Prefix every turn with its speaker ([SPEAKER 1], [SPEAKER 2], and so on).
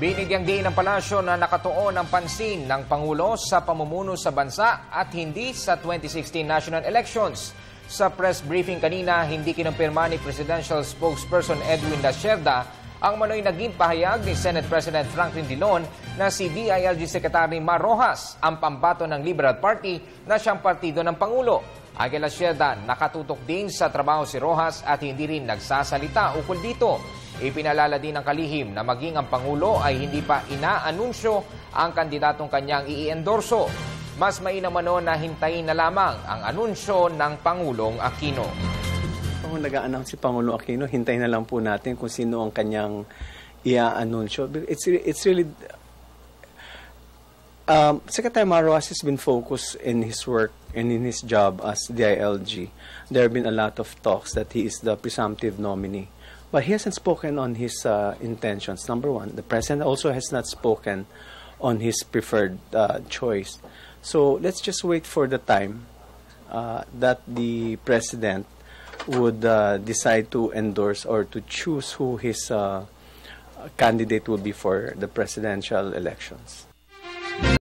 [SPEAKER 1] Binigyang diin ng palasyo na nakatuon ang pansin ng Pangulo sa pamumuno sa bansa at hindi sa 2016 national elections. Sa press briefing kanina, hindi kinumpirma ni Presidential Spokesperson Edwin Lacerda ang manoy naging pahayag ni Senate President Franklin Dillon na si DILG Secretary Mar Rojas ang pambato ng Liberal Party na siyang partido ng Pangulo. Ayon kay Lacerda, nakatutok din sa trabaho si Rojas at hindi rin nagsasalita ukol dito. Ipinalala din ng kalihim na maging ang Pangulo ay hindi pa inaanunsyo ang kandidatong kanyang i-endorso. Mas mainam na hintayin na lamang ang anunsyo ng Pangulong Aquino.
[SPEAKER 2] Kung nag-a-announce si Pangulo Aquino, hintayin na lang po natin kung sino ang kanyang i-anunsyo. It's really... Secretary Mar Rojas has been focused in his work and in his job as DILG. There have been a lot of talks that he is the presumptive nominee. But he hasn't spoken on his intentions. Number one, the President also has not spoken on his preferred choice. So let's just wait for the time that the President would decide to endorse or to choose who his candidate will be for the presidential elections.